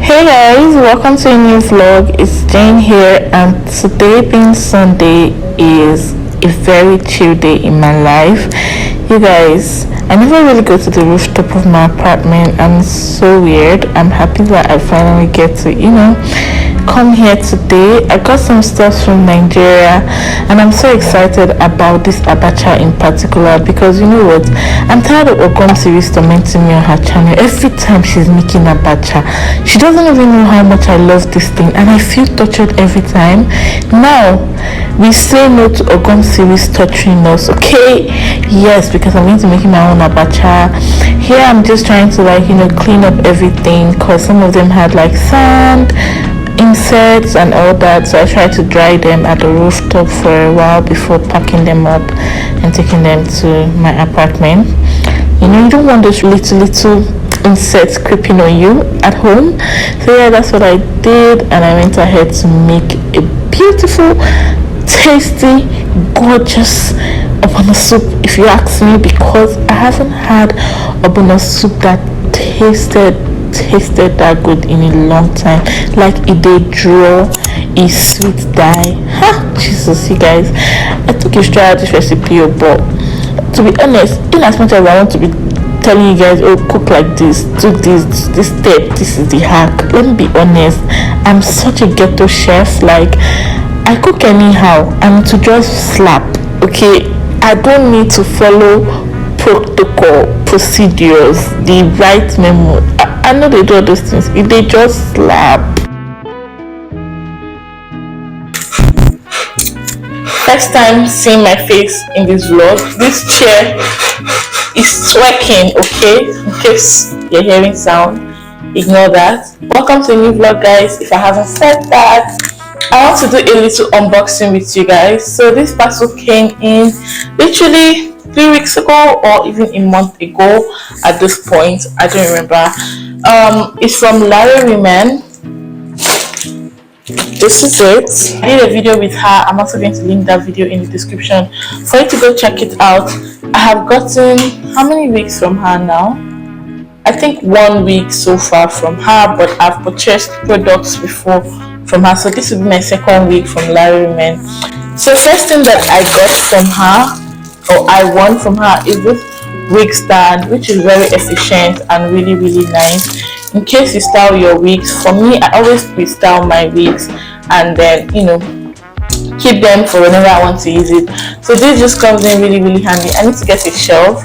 Hey guys, welcome to a new vlog. It's Jane here, and today being Sunday is a very chill day in my life. You guys, I never really go to the rooftop of my apartment, and it's so weird. I'm happy that I finally get to, come here today. I got some stuff from Nigeria, and I'm so excited about this abacha in particular because you know what? I'm tired of Ogom series tormenting me on her channel. Every time she's making abacha, she doesn't even know how much I love this thing, and I feel tortured every time. Now, we say no to Ogom series torturing us, okay? Yes, because I'm going to make my own abacha. Here, I'm just trying to clean up everything because some of them had sand, insects and all that, so I tried to dry them at the rooftop for a while before packing them up and taking them to my apartment. You don't want those little insects creeping on you at home. So yeah, that's what I did, and I went ahead to make a beautiful, tasty, gorgeous ogbono soup, if you ask me, because I haven't had ogbono soup that tasted that good in a long time. It did draw a sweet die. Jesus, you guys, I took you straight out this recipe, but to be honest, in as much as I want to be telling you guys, oh, cook like this, do this step, this is the hack, let me be honest, I'm such a ghetto chef. I cook anyhow and to just slap, okay? I don't need to follow protocol, procedures, the right memo. I know they do all those things. If they just slap. First time seeing my face in this vlog. This chair is twerking, okay? In case you're hearing sound, ignore that. Welcome to a new vlog, guys. If I haven't said that, I want to do a little unboxing with you guys. So this parcel came in literally 3 weeks ago or even a month ago at this point. I don't remember. It's from Larry Women. This is it. I did a video with her. I'm also going to link that video in the description for you to go check it out. I have gotten how many weeks from her now? I think 1 week so far from her, but I've purchased products before from her, so this will be my second week from Larry Women. So first thing that I got from her, or I won from her, is this wig stand, which is very efficient and really nice. In case you style your wigs, for me, I always pre-style my wigs and then keep them for whenever I want to use it. So this just comes in really handy. I need to get a shelf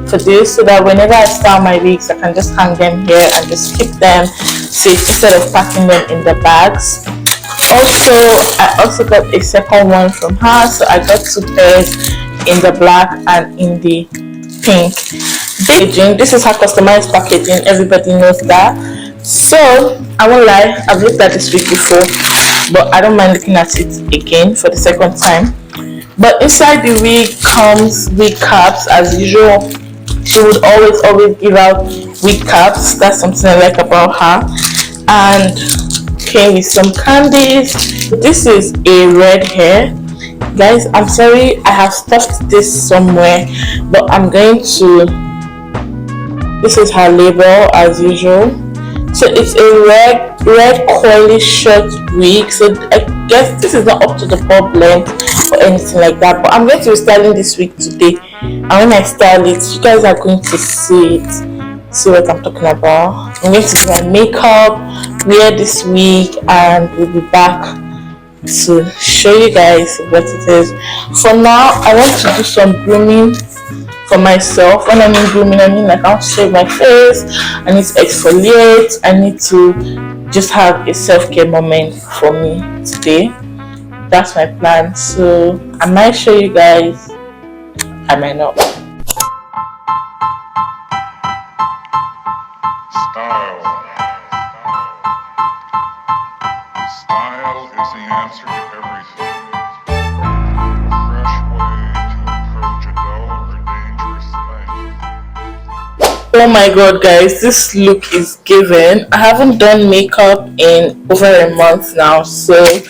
for this so that whenever I style my wigs, I can just hang them here and just keep them safe instead of packing them in the bags. Also, I also got a second one from her, so I got 2 pairs in the black and in the pink. This is her customized packaging, everybody knows that. So I won't lie, I've looked at this wig before, but I don't mind looking at it again for the second time. But inside the wig comes wig caps as usual. She would always give out wig caps. That's something I like about her. And came with some candies. This is a red hair. Guys, I'm sorry, I have stuffed this somewhere, but I'm going to. This is her label as usual. So it's a red coily short wig. So I guess this is not up to the bob length or anything like that, but I'm going to be styling this wig today, and when I style it, you guys are going to see what I'm talking about. I'm going to do my makeup, wear this wig, and we'll be back to show you guys what it is. For now, I want to do some grooming for myself. When I mean grooming, I mean I want to shave my face, I need to exfoliate, I need to just have a self-care moment for me today. That's my plan. So I might show you guys, I might not. Style is the answer to everything. A fresh way to approach a dull or dangerous thing. Oh my god, guys, this look is given. I haven't done makeup in over a month now, so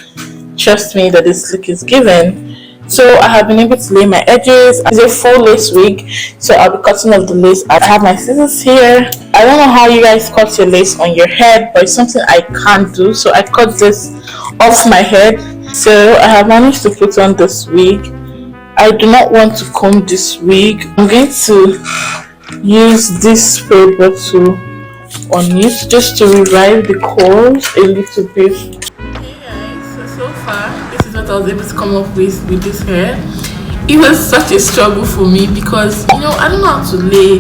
trust me that this look is given. So I have been able to lay my edges. It's a full lace wig, so I'll be cutting off the lace. I have my scissors here. I don't know how you guys cut your lace on your head, but it's something I can't do, so I cut this off my head. So I have managed to put on this wig. I do not want to comb this wig. I'm going to use this spray bottle on it just to revive the curls a little bit. Hey guys, so far this is what I was able to come up with this hair. It was such a struggle for me because I don't know how to lay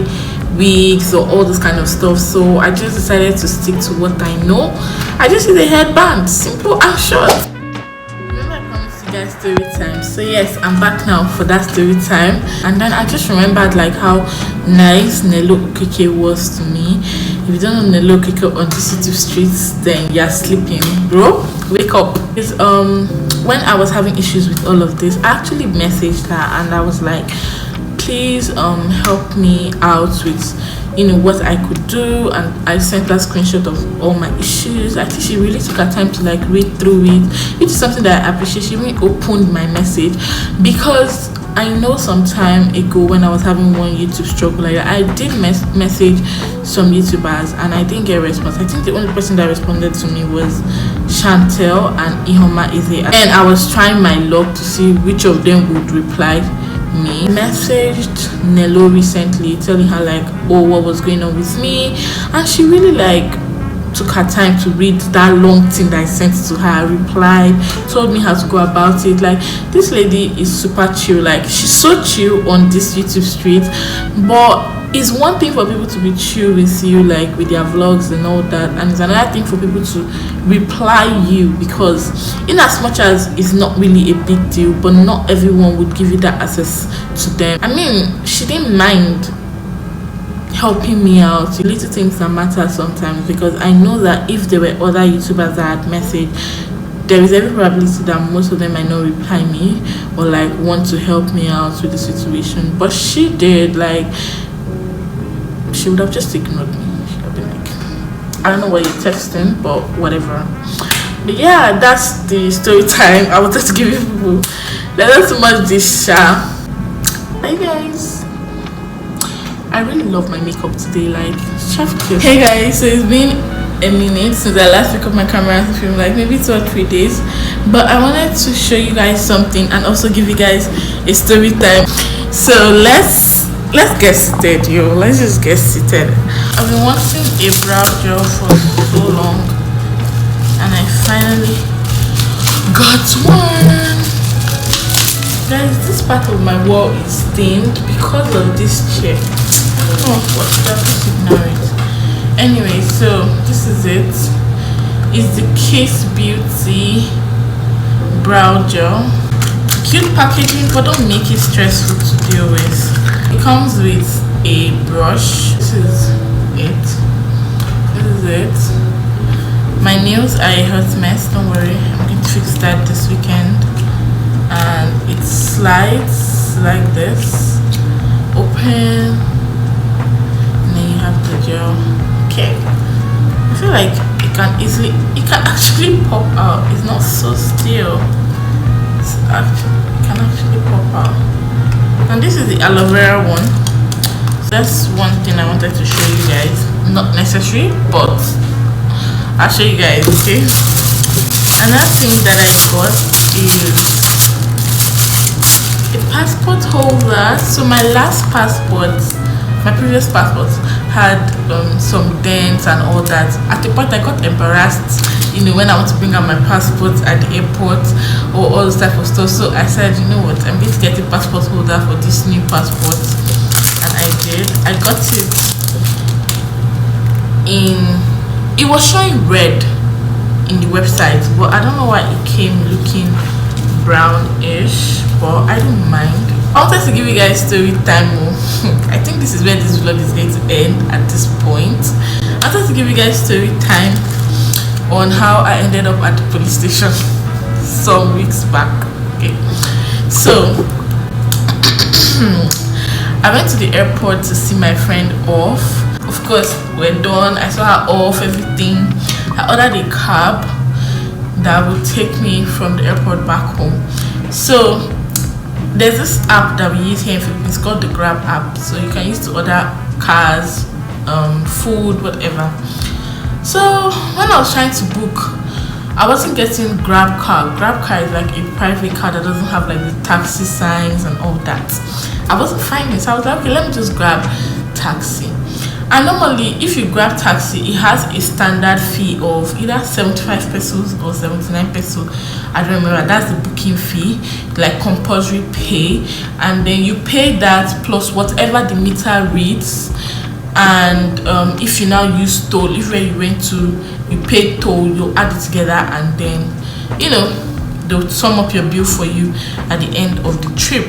wigs or all this kind of stuff, so I just decided to stick to what I know. I just use a headband, simple and short. Remember I promised you guys story time, so yes, I'm back now for that story time. And then I just remembered like how nice Nelo Okeke was to me. If you don't know Nelo Okeke on the city streets, then you're sleeping, bro. Wake up. It's, when I was having issues with all of this, I actually messaged her and I was like, please help me out with what I could do, and I sent her a screenshot of all my issues. I think she really took her time to like read through it, which is something that I appreciate. She really opened my message, because I know some time ago when I was having one YouTube struggle like that, I did message some YouTubers and I didn't get a response. I think the only person that responded to me was Chantel and Ihoma Ize, and I was trying my luck to see which of them would reply me. Messaged Nelo recently telling her like, oh, what was going on with me, and she really like took her time to read that long thing that I sent to her, replied, told me how to go about it. Like, this lady is super chill. Like, she's so chill on this YouTube street, but it's one thing for people to be chill with you, like with their vlogs and all that, and it's another thing for people to reply you, because in as much as it's not really a big deal, but not everyone would give you that access to them. I mean, she didn't mind helping me out, little things that matter sometimes, because I know that if there were other YouTubers that had messaged, there is every probability that most of them might not reply me or like want to help me out with the situation. But she did. Like, she would have just ignored me. She would have been like, I don't know what you're texting, but whatever. But yeah, that's the story time. I wanted to give you people. There's not too much this Bye guys. I really love my makeup today, like chef kiss. Hey guys, so it's been a minute since I last picked up my camera and film, like maybe 2 or 3 days, but I wanted to show you guys something and also give you guys a story time. So let's get seated, yo. Let's just get seated. I've been wanting a brow gel for so long and I finally got one. Guys, this part of my wall is stained because of this chair. I don't know what should I just ignore it. Anyway, so this is it. It's the Kiss Beauty brow gel. Cute packaging, but don't make it stressful to deal with. It comes with a brush. This is it. This is it. My nails are a hot mess, don't worry. I'm going to fix that this weekend. And it slides like this. Open. And then you have the gel. Okay. I feel like it can actually pop out. It's not so still. It can actually pop out. And this is the aloe vera one. So that's one thing I wanted to show you guys. Not necessary, but I'll show you guys, okay? Another thing that I got is a passport holder. So my last passport, my previous passport had some dents and all that. At the point I got embarrassed, when I want to bring out my passport at the airport or all this type of stuff. So I said, you know what, I'm going to get a passport holder for this new passport, and I did. I got it it was showing red in the website, but I don't know why it came looking brownish, but I don't mind. I wanted to give you guys story time. I think this is where this vlog is going to end at this point. I wanted to give you guys story time on how I ended up at the police station some weeks back. Okay, so I went to the airport to see my friend off. Of course, we're done. I saw her off, everything. I ordered a cab that would take me from the airport back home. So there's this app that we use here in Philippines called the Grab app, so you can use to order cars, food, whatever. So when I was trying to book, I wasn't getting Grab car. Grab car is like a private car that doesn't have like the taxi signs and all that. I wasn't finding it, so I was like, okay, let me just grab taxi. And normally if you grab taxi, it has a standard fee of either 75 pesos or 79 pesos. I don't remember. That's the booking fee, like compulsory pay, and then you pay that plus whatever the meter reads. And if you now use toll, if where you went to you pay toll, you add it together, and then they'll sum up your bill for you at the end of the trip.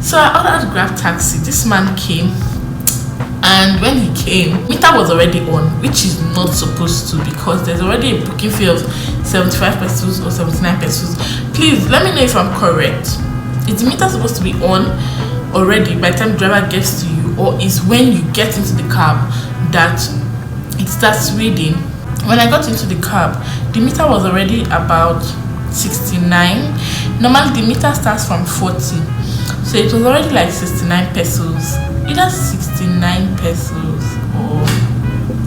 So I ordered Grab taxi. This man came, and when he came, meter was already on, which is not supposed to, because there's already a booking fee of 75 pesos or 79 pesos. Please let me know if I'm correct. Is the meter supposed to be on already by the time the driver gets to you, or is when you get into the cab that it starts reading? When I got into the cab, the meter was already about 69. Normally the meter starts from 40, so it was already like 69 pesos, either 69 pesos or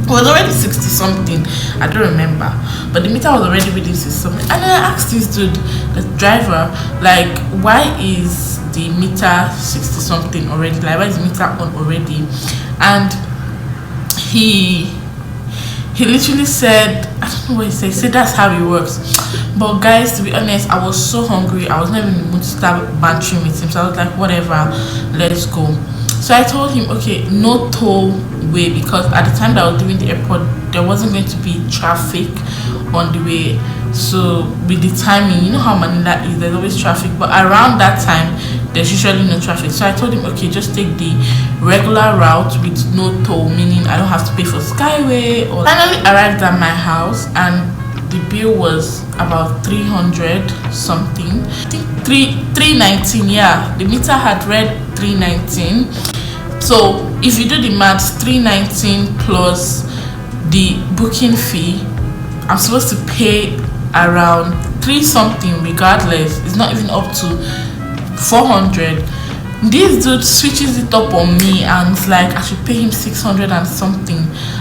it was already 60 something, I don't remember, but the meter was already reading 60 something. And then I asked this dude, the driver, like, why is the meter 60 something already, like why is the meter on already? And he literally said, I don't know what he said. He said that's how it works. But guys, to be honest, I was so hungry, I was not even in the mood to start bantering with him, so I was like, whatever, let's go. So I told him, okay, no toll way, because at the time that I was leaving the airport, there wasn't going to be traffic on the way. So with the timing, you know how Manila is, there's always traffic, but around that time there's usually no traffic. So I told him, okay, just take the regular route with no toll, meaning I don't have to pay for Skyway. Or finally arrived at my house, and the bill was about 300 something, I think 319. Yeah, the meter had read 319. So if you do the maths, 319 plus the booking fee, I'm supposed to pay around 3 something regardless. It's not even up to 400. This dude switches it up on me and it's like I should pay him 600 and something.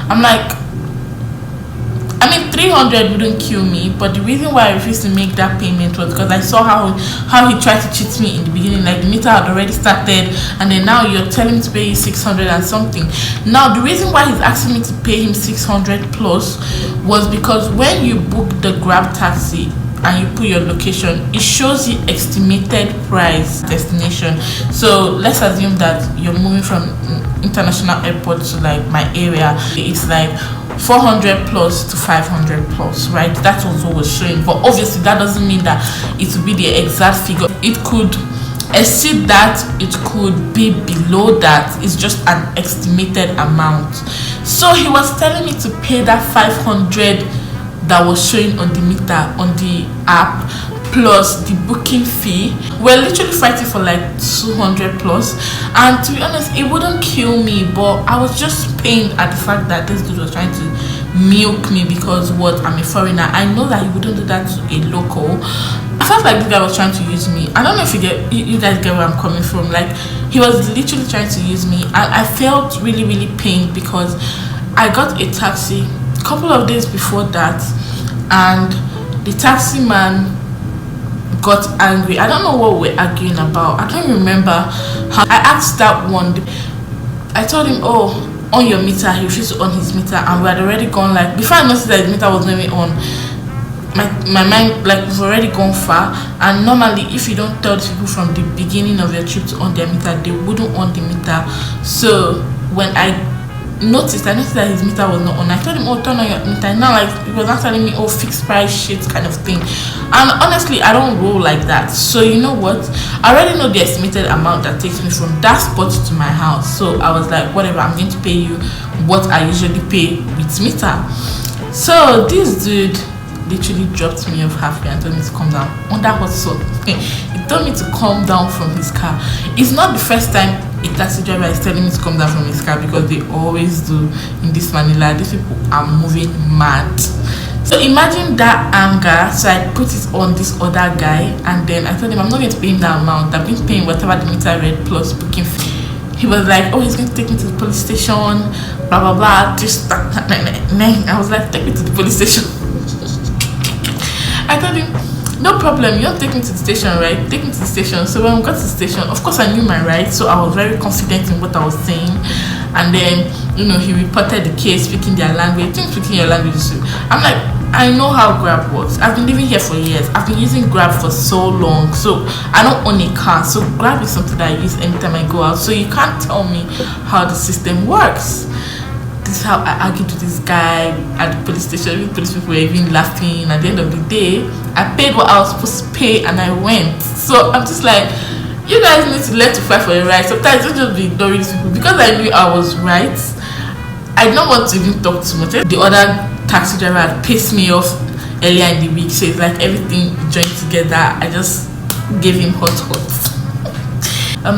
I'm like, I mean 300 wouldn't kill me, but the reason why I refused to make that payment was because I saw how he tried to cheat me in the beginning. Like the meter had already started, and then now you're telling me to pay 600 and something. Now the reason why he's asking me to pay him 600 plus was because when you book the Grab taxi and you put your location, it shows you estimated price destination. So let's assume that you're moving from international airport to like my area, it's like 400 plus to 500 plus, right? That's what was showing, but obviously that doesn't mean that it will be the exact figure. It could exceed that, it could be below that. It's just an estimated amount. So he was telling me to pay that 500 that was showing on the meter on the app plus the booking fee. We're literally fighting for like 200 plus, and to be honest, it wouldn't kill me, but I was just pained at the fact that this dude was trying to milk me because what, I'm a foreigner. I know that he wouldn't do that to a local. I felt like this guy was trying to use me. I don't know if you guys get where I'm coming from. Like he was literally trying to use me, and I felt really pained because I got a taxi a couple of days before that, and the taxi man got angry. I don't know what we're arguing about. I don't remember how I asked that one. I told him, oh, on your meter. He refused to on his meter, and we had already gone, like, before I noticed that his meter was not even on, my mind, like, we've already gone far. And normally if you don't tell people from the beginning of your trip to on their meter, they wouldn't on the meter. So when I noticed that his meter was not on, I told him, oh, turn on your meter. Now, like, he was not telling me, oh, fixed price shit kind of thing. And honestly, I don't roll like that. So you know what, I already know the estimated amount that takes me from that spot to my house. So I was like, whatever, I'm going to pay you what I usually pay with meter. So this dude literally dropped me off halfway and told me to come down on that hot sun. He told me to come down from his car. It's not the first time a taxi driver is telling me to come down from his car, because they always do in this Manila. These people are moving mad. So imagine that anger. So I put it on this other guy, and then I told him I'm not going to pay him that amount. I'm going to pay him whatever the meter read plus booking fee. He was like, oh, he's going to take me to the police station, blah blah blah. Just that. I was like, take me to the police station. I told him, no problem, you don't take me to the station, right? Take me to the station. So when we got to the station, of course I knew my rights, so I was very confident in what I was saying. And then, he reported the case, speaking their language. Think speaking your language too. I'm like, I know how Grab works. I've been living here for years. I've been using Grab for so long. So I don't own a car. So Grab is something that I use anytime I go out. So you can't tell me how the system works. This is how I argued with this guy at the police station. The police people were even laughing. At the end of the day, I paid what I was supposed to pay and I went. So I'm just like, you guys need to learn to fight for your rights. Sometimes don't just be ignoring these people. Because I knew I was right, I don't want to even talk too much. The other taxi driver had pissed me off earlier in the week, so it's like everything joined together. I just gave him hot.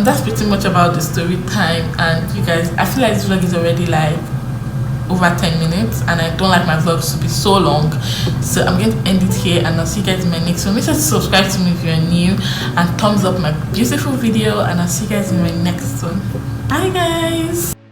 That's pretty much about the story time. And you guys, I feel like this vlog is already like over 10 minutes, and I don't like my vlogs to be so long, so I'm going to end it here, and I'll see you guys in my next one. Make sure to subscribe to me if you're new, and thumbs up my beautiful video, and I'll see you guys in my next one. Bye guys.